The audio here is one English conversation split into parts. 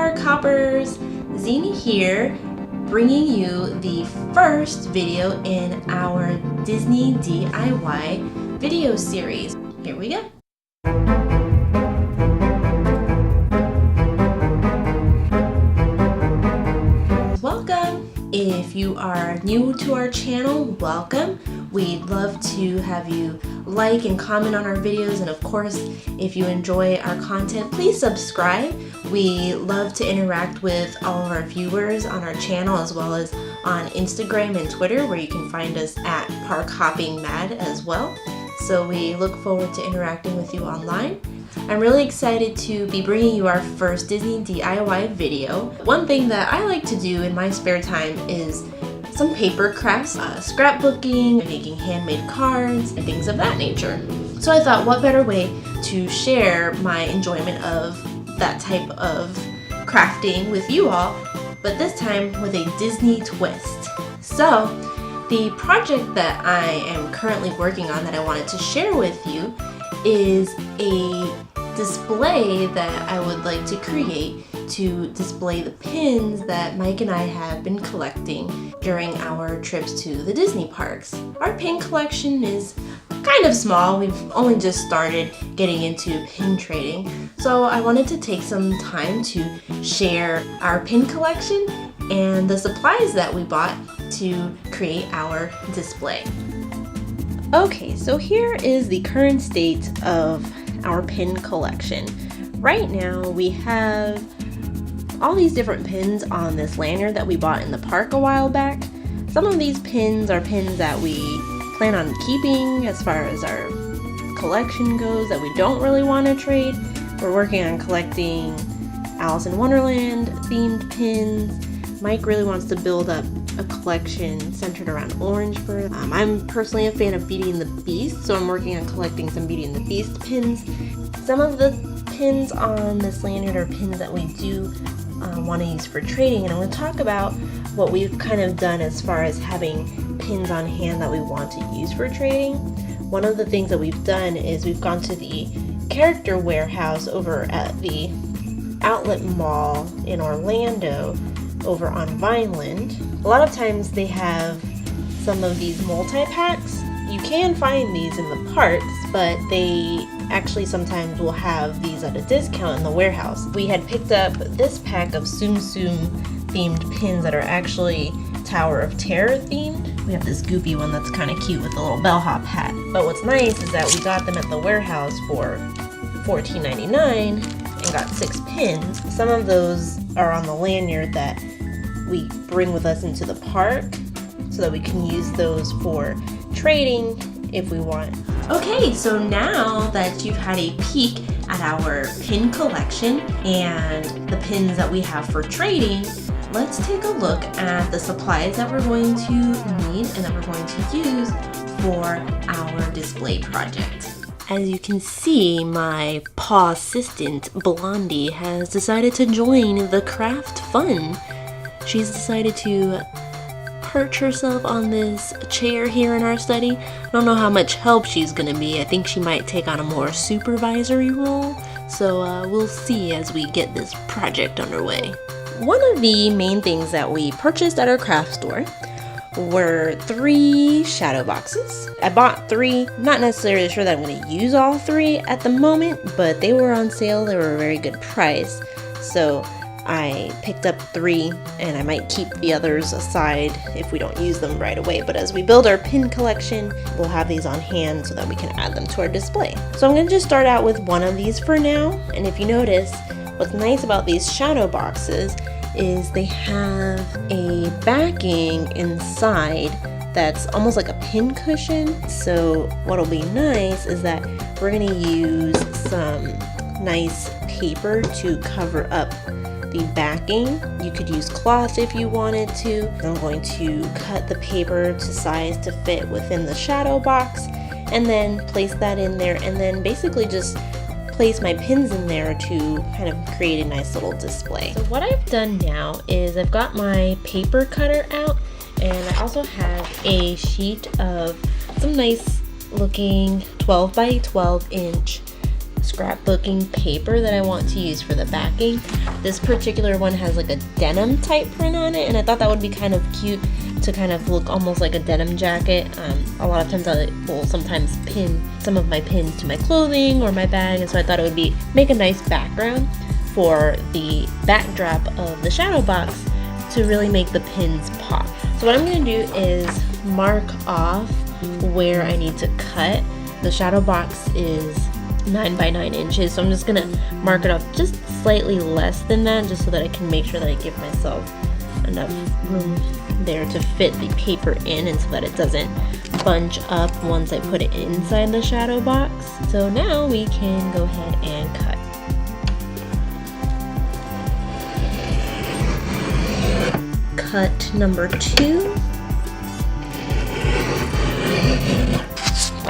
Park Hoppers! Zena here, bringing you the first video in our Disney DIY video series. Here we go. Welcome! If you are new to our channel, welcome. We'd love to have you like and comment on our videos, and of course, if you enjoy our content, please subscribe. We love to interact with all of our viewers on our channel as well as on Instagram and Twitter, where you can find us at Park Hopping Mad as well. So we look forward to interacting with you online. I'm really excited to be bringing you our first Disney DIY video. One thing that I like to do in my spare time is some paper crafts, scrapbooking, making handmade cards, and things of that nature. So I thought, what better way to share my enjoyment of that type of crafting with you all, but this time with a Disney twist. So the project that I am currently working on that I wanted to share with you is a display that I would like to create to display the pins that Mike and I have been collecting during our trips to the Disney parks. Our pin collection is kind of small. We've only just started getting into pin trading, so I wanted to take some time to share our pin collection and the supplies that we bought to create our display. Okay, so here is the current state of our pin collection. Right now we have all these different pins on this lanyard that we bought in the park a while back. Some of these pins are pins that we plan on keeping as far as our collection goes that we don't really want to trade. We're working on collecting Alice in Wonderland themed pins. Mike really wants to build up a collection centered around Orangeburg. I'm personally a fan of Beauty and the Beast, so I'm working on collecting some Beauty and the Beast pins. Some of the pins on this lanyard are pins that we do want to use for trading, and I'm going to talk about what we've kind of done as far as having pins on hand that we want to use for trading. One of the things that we've done is we've gone to the character warehouse over at the outlet mall in Orlando over on Vineland. A lot of times they have some of these multi-packs. You can find these in the parks, but they actually sometimes will have these at a discount in the warehouse. We had picked up this pack of Tsum Tsum themed pins that are actually Tower of Terror themed. We have this goopy one that's kind of cute with a little bellhop hat. But what's nice is that we got them at the warehouse for $14.99 and got 6 pins. Some of those are on the lanyard that we bring with us into the park so that we can use those for trading if we want. Okay, so now that you've had a peek at our pin collection and the pins that we have for trading, let's take a look at the supplies that we're going to need and that we're going to use for our display project. As you can see, my paw assistant, Blondie, has decided to join the craft fun. She's decided to perch herself on this chair here in our study. I don't know how much help she's gonna be. I think she might take on a more supervisory role. So we'll see as we get this project underway. One of the main things that we purchased at our craft store were 3 shadow boxes. I bought 3, not necessarily sure that I'm going to use all 3 at the moment, but they were on sale. They were a very good price, so I picked up 3, and I might keep the others aside if we don't use them right away. But as we build our pin collection, we'll have these on hand so that we can add them to our display. So I'm going to just start out with one of these for now, and if you notice, what's nice about these shadow boxes is they have a backing inside that's almost like a pin cushion. So what'll be nice is that we're going to use some nice paper to cover up the backing. You could use cloth if you wanted to. I'm going to cut the paper to size to fit within the shadow box and then place that in there, and then basically just place my pins in there to kind of create a nice little display. So what I've done now is I've got my paper cutter out, and I also have a sheet of some nice looking 12 by 12 inch scrapbooking paper that I want to use for the backing. This particular one has like a denim type print on it, and I thought that would be kind of cute to kind of look almost like a denim jacket. A lot of times I will sometimes pin some of my pins to my clothing or my bag, and so I thought it would make a nice background for the backdrop of the Shadowbox to really make the pins pop. So what I'm going to do is mark off where I need to cut. The Shadowbox is 9 by 9 inches, so I'm just going to mark it off just slightly less than that, just so that I can make sure that I give myself enough room there to fit the paper in, and so that it doesn't bunch up once I put it inside the Shadowbox. So now we can go ahead and cut. Cut number 2.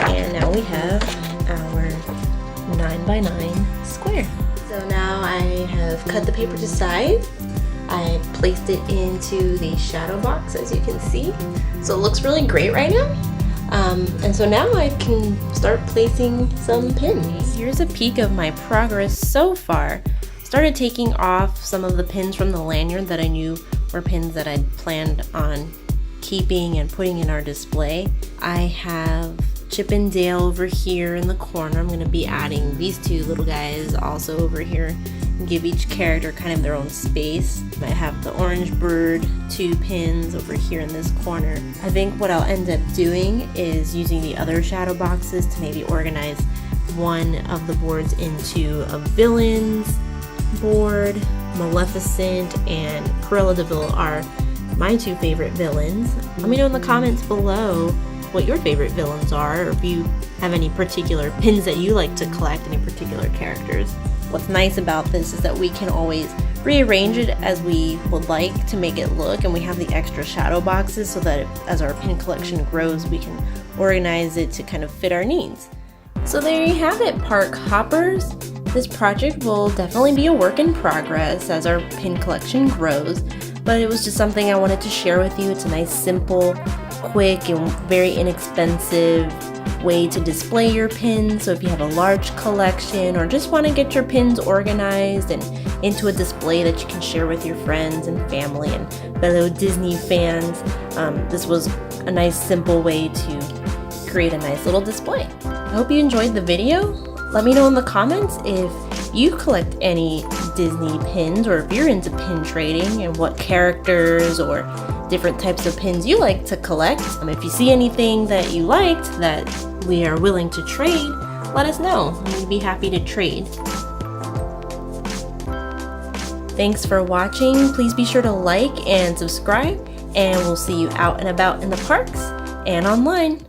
And now we have our 9 by 9 square. So now I have cut the paper to size. I placed it into the Shadowbox, as you can see. So it looks really great right now. And so now I can start placing some pins. Here's a peek of my progress so far. Started taking off some of the pins from the lanyard that I knew were pins that I'd planned on keeping and putting in our display. I have Chip and Dale over here in the corner. I'm going to be adding these two little guys also over here and give each character kind of their own space. I have the orange bird 2 pins over here in this corner. I think what I'll end up doing is using the other shadow boxes to maybe organize one of the boards into a villains board. Maleficent and Cruella de Vil are my 2 favorite villains. Let me know in the comments below what your favorite villains are, or if you have any particular pins that you like to collect, any particular characters. What's nice about this is that we can always rearrange it as we would like to make it look, and we have the extra shadow boxes so that as our pin collection grows, we can organize it to kind of fit our needs. So there you have it, park hoppers. This project will definitely be a work in progress as our pin collection grows, but it was just something I wanted to share with you. It's a nice, simple, quick, and very inexpensive way to display your pins. So if you have a large collection or just want to get your pins organized and into a display that you can share with your friends and family and fellow Disney fans, this was a nice, simple way to create a nice little display. I hope you enjoyed the video. Let me know in the comments if you collect any Disney pins, or if you're into pin trading and what characters or different types of pins you like to collect. If you see anything that you liked that we are willing to trade, let us know. We'd be happy to trade. Thanks for watching. Please be sure to like and subscribe, and we'll see you out and about in the parks and online.